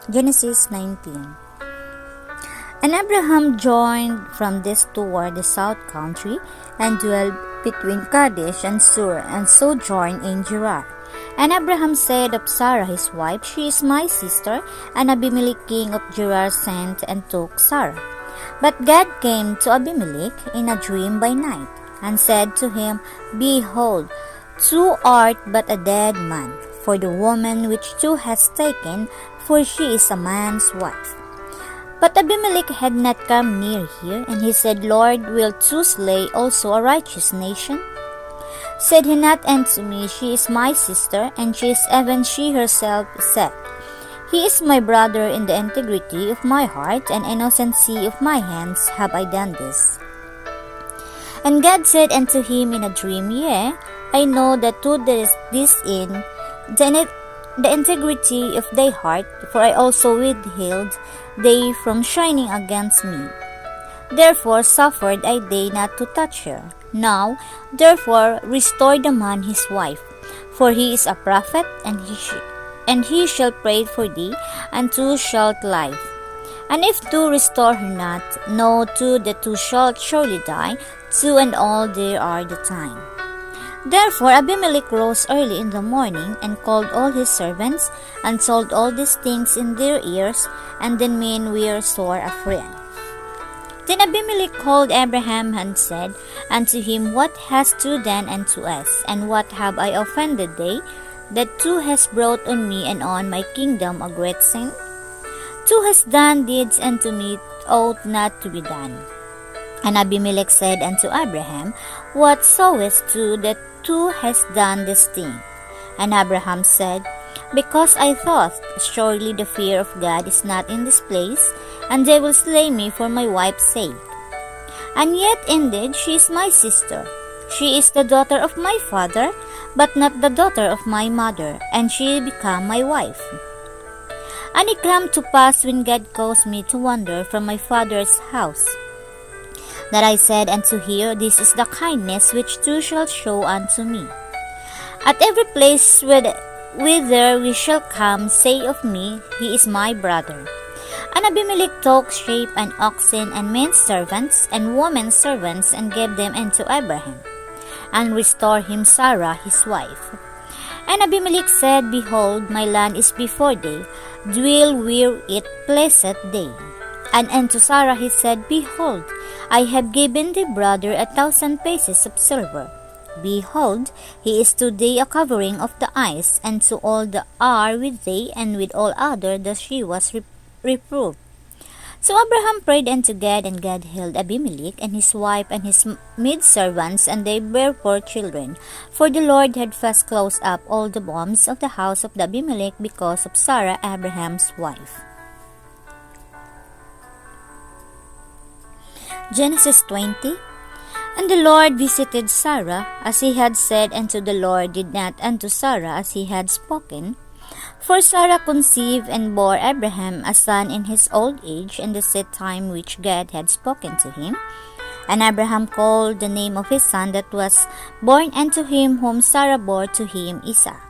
Genesis 19. And Abraham journeyed from this toward the south country, and dwelt between Kadesh and Sur, and sojourned in Gerar. And Abraham said of Sarah his wife, She is my sister. And Abimelech king of Gerar sent and took Sarah. But God came to Abimelech in a dream by night, and said to him, Behold, thou art but a dead man, for the woman which thou hast taken, for she is a man's wife. But Abimelech had not come near here, and he said, Lord, wilt thou slay also a righteous nation? Said he not unto me, She is my sister, and she is even she herself said, He is my brother. In the integrity of my heart and innocency of my hands have I done this. And God said unto him in a dream, Yea, I know that thou didst this in the integrity of thy heart, for I also withheld thee from shining against me. Therefore suffered I thee not to touch her. Now, therefore, restore the man his wife, for he is a prophet, and he shall pray for thee, and thou shalt live. And if thou restore her not, know too that thou shalt surely die, thou and all there are the time. Therefore Abimelech rose early in the morning, and called all his servants, and told all these things in their ears, and the men were sore afraid. Then Abimelech called Abraham, and said unto him, What hast thou done unto us, and what have I offended thee, that thou hast brought on me and on my kingdom a great sin? Thou hast done deeds unto me ought not to be done. And Abimelech said unto Abraham, What sawest thou that thou hast done this thing? And Abraham said, Because I thought, Surely the fear of God is not in this place, and they will slay me for my wife's sake. And yet indeed she is my sister. She is the daughter of my father, but not the daughter of my mother, and she became my wife. And it came to pass, when God caused me to wander from my father's house, that I said unto her, This is the kindness which thou shalt show unto me. At every place whither we shall come, say of me, He is my brother. And Abimelech took sheep and oxen and men servants and women servants, and gave them unto Abraham, and restored him Sarah his wife. And Abimelech said, Behold, my land is before thee, dwell where it pleaseth thee. And unto Sarah he said, Behold, I have given thy brother 1,000 pieces of silver. Behold, he is to thee a covering of the eyes, and to all that are with thee, and with all other that she was reproved. So Abraham prayed unto God, and God healed Abimelech, and his wife, and his maidservants, and they bare 4 children. For the Lord had fast closed up all the bones of the house of Abimelech because of Sarah Abraham's wife. Genesis 20. And the Lord visited Sarah, as he had said, and to the Lord did not unto Sarah as he had spoken. For Sarah conceived and bore Abraham a son in his old age, in the set time which God had spoken to him. And Abraham called the name of his son that was born unto him, whom Sarah bore to him, Isaac.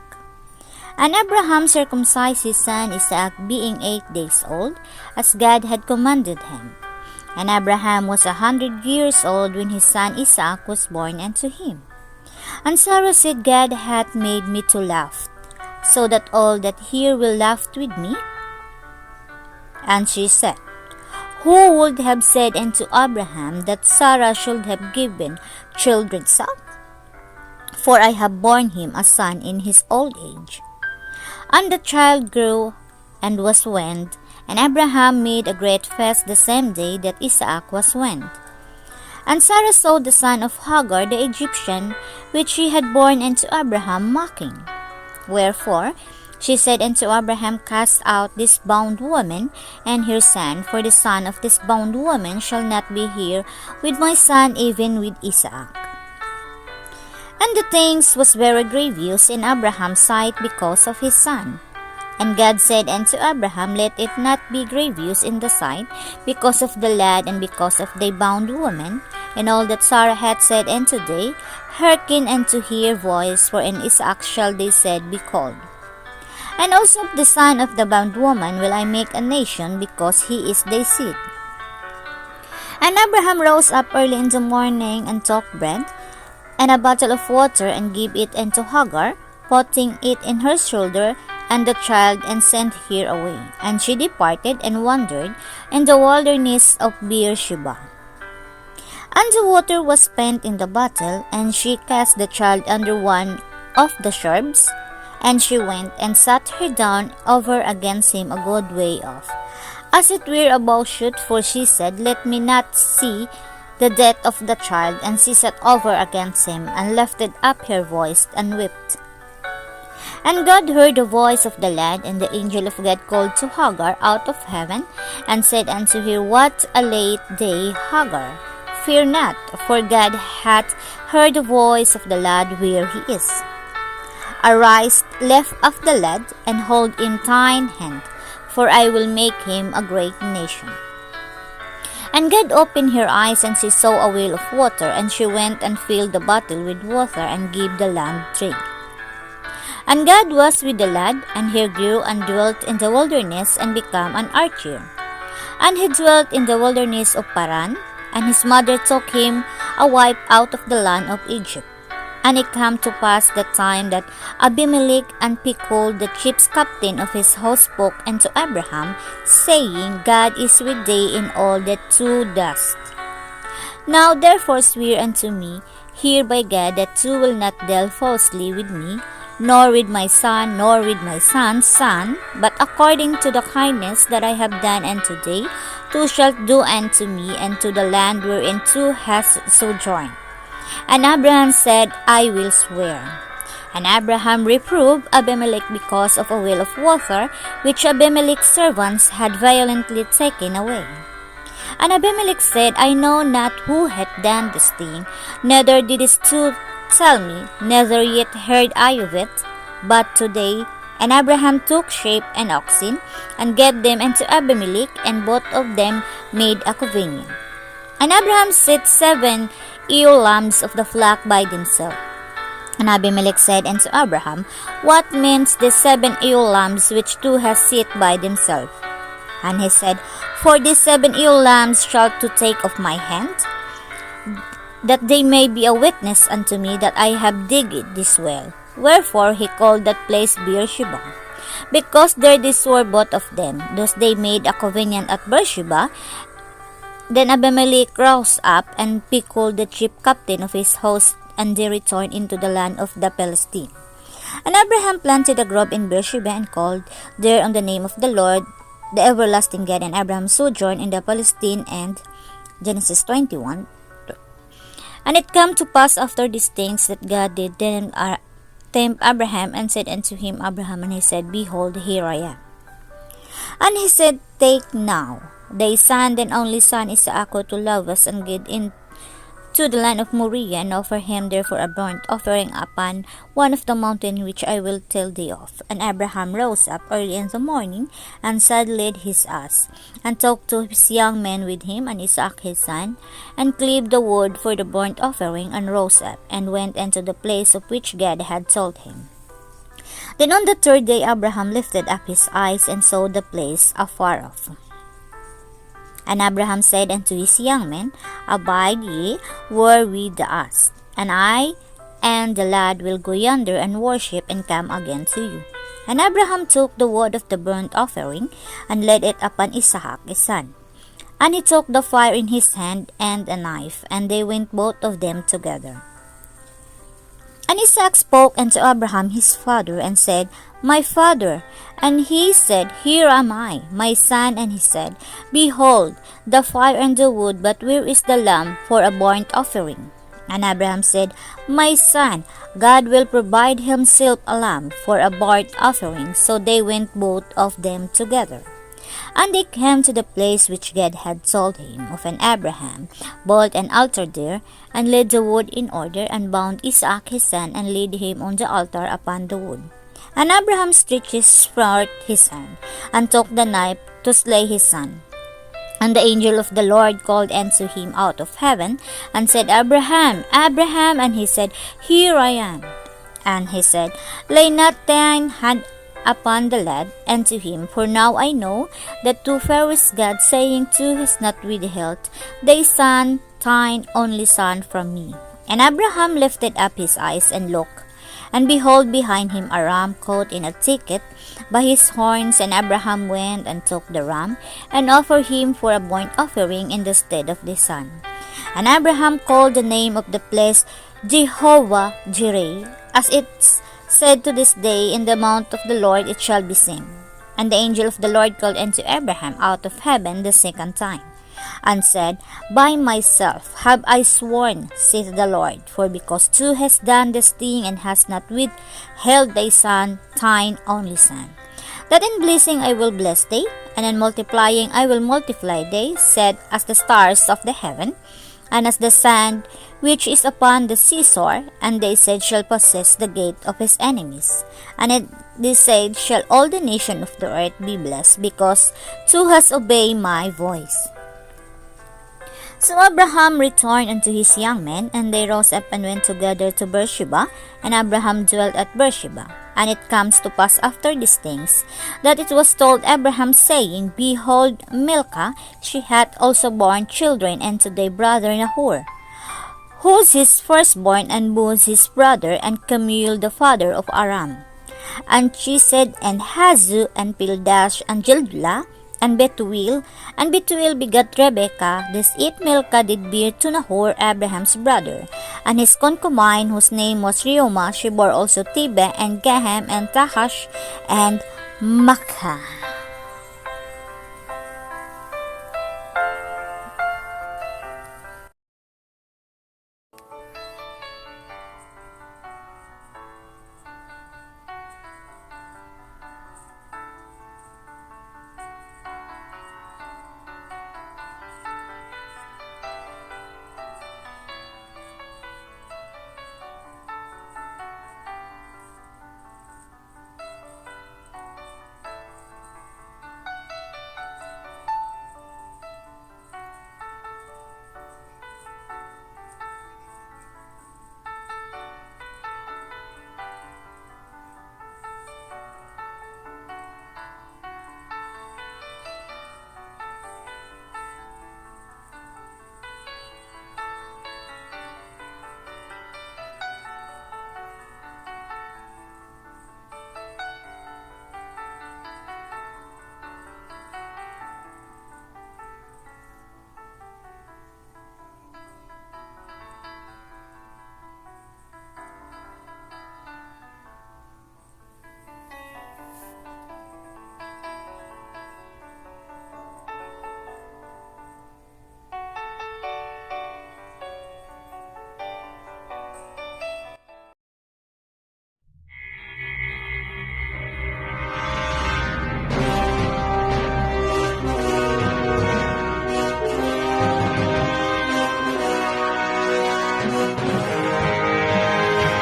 And Abraham circumcised his son Isaac, being 8 days old, as God had commanded him. And Abraham was 100 years old when his son Isaac was born unto him. And Sarah said, God hath made me to laugh, so that all that hear will laugh with me. And she said, Who would have said unto Abraham that Sarah should have given children suck? For I have borne him a son in his old age. And the child grew and was weaned, and Abraham made a great feast the same day that Isaac was weaned. And Sarah saw the son of Hagar the Egyptian, which she had borne unto Abraham, mocking. Wherefore she said unto Abraham, Cast out this bound woman and her son, for the son of this bound woman shall not be here with my son, even with Isaac. And the things was very grievous in Abraham's sight because of his son. And God said unto Abraham, Let it not be grievous in the sight, because of the lad, and because of thy bound woman, and all that Sarah hath said unto thee. Hearken unto her voice, for in Isaac shall thy seed be called. And also of the son of the bondwoman will I make a nation, because he is thy seed. And Abraham rose up early in the morning, and took bread, and a bottle of water, and gave it unto Hagar, putting it in her shoulder, and the child, and sent her away. And she departed, and wandered in the wilderness of Beersheba. And the water was spent in the bottle, and she cast the child under one of the shrubs, and she went and sat her down over against him a good way off, as it were a bowshot, for she said, Let me not see the death of the child. And she sat over against him, and lifted up her voice, and wept. And God heard the voice of the lad, and the angel of God called to Hagar out of heaven, and said unto her, What a late day, Hagar! Fear not, for God hath heard the voice of the lad where he is. Arise, lift up the lad, and hold in thine hand, for I will make him a great nation. And God opened her eyes, and she saw a well of water, and she went and filled the bottle with water, and gave the lamb drink. And God was with the lad, and he grew and dwelt in the wilderness, and became an archer. And he dwelt in the wilderness of Paran, and his mother took him a wife out of the land of Egypt. And it came to pass the time that Abimelech and Phicol, the chief captain of his host, spoke unto Abraham, saying, God is with thee in all that thou doest. Now therefore swear unto me here by God that thou wilt not deal falsely with me, nor with my son, nor with my son's son, but according to the kindness that I have done unto thee, thou shalt do unto me and to the land wherein thou hast sojourned. And Abraham said, I will swear. And Abraham reproved Abimelech because of a well of water, which Abimelech's servants had violently taken away. And Abimelech said, I know not who hath done this thing, neither didst thou tell me, neither yet heard I of it, but today. And Abraham took sheep and oxen, and gave them unto Abimelech, and both of them made a covenant. And Abraham set 7 ewe lambs of the flock by themselves. And Abimelech said unto Abraham, What means the 7 ewe lambs which thou hast set by themselves? And he said, For these 7 ewe lambs shalt thou take of my hand, that they may be a witness unto me that I have digged this well. Wherefore he called that place Beersheba, because there they swore both of them. Thus they made a covenant at Beersheba. Then Abimelech rose up, and Phicol, the chief captain of his host, and they returned into the land of the Philistines. And Abraham planted a grove in Beersheba, and called there on the name of the Lord, the everlasting God. And Abraham sojourned in the Philistine. And Genesis 21. And it came to pass after these things that God did tempt Abraham, and said unto him, Abraham, and he said, Behold, here I am. And he said, Take now thy son, and only son Isaac, to love us, and get into the land of Moriah, and offer him therefore a burnt offering upon one of the mountains which I will tell thee of. And Abraham rose up early in the morning, and saddled his ass, and took 2 his young men with him, and Isaac his son, and cleaved the wood for the burnt offering, and rose up, and went unto the place of which God had told him. Then on the 3rd day Abraham lifted up his eyes, and saw the place afar off. And Abraham said unto his young men, Abide ye where we the ass, and I and the lad will go yonder and worship, and come again to you. And Abraham took the wood of the burnt offering, and laid it upon Isaac his son. And he took the fire in his hand, and a knife, and they went both of them together. And Isaac spoke unto Abraham his father, and said, My father. And he said, Here am I, my son. And he said, Behold, the fire and the wood, but where is the lamb for a burnt offering? And Abraham said, My son, God will provide himself a lamb for a burnt offering. So they went both of them together. And they came to the place which God had told him of. And Abraham built an altar there, and laid the wood in order, and bound Isaac his son, and laid him on the altar upon the wood. And Abraham stretched forth his hand, and took the knife to slay his son. And the angel of the Lord called unto him out of heaven, and said, Abraham, Abraham. And he said, Here I am. And he said, Lay not thine hand upon the lad and to him, for now I know that to Pharaoh's God, saying to has not withheld thy son, thine only son from me. And Abraham lifted up his eyes and looked, and behold, behind him a ram caught in a thicket by his horns. And Abraham went and took the ram, and offered him for a burnt offering in the stead of the son. And Abraham called the name of the place Jehovah Jireh, as it's said to this day, in the mount of the Lord it shall be seen. And the angel of the Lord called unto Abraham out of heaven the second time, and said, By myself have I sworn, saith the Lord, for because thou hast done this thing, and hast not withheld thy son, thine only son, that in blessing I will bless thee, and in multiplying I will multiply thee, said as the stars of the heaven, and as the sand which is upon the seashore. And they said, shall possess the gate of his enemies. And they said, shall all the nation of the earth be blessed, because thou hast obeyed my voice. So Abraham returned unto his young men, and they rose up and went together to Beersheba, and Abraham dwelt at Beersheba. And it comes to pass after these things, that it was told Abraham, saying, Behold, Milcah, she hath also borne children unto thy brother Nahor, who's his firstborn, and Buz his brother, and Kemuel the father of Aram. And she said, and Hazu, and Pildash, and Jildah, and Bethuel begat Rebekah. This it Milcah did bear to Nahor, Abraham's brother. And his concubine, whose name was Reumah, she bore also Tebah, and Gahem, and Tahash, and Makkah.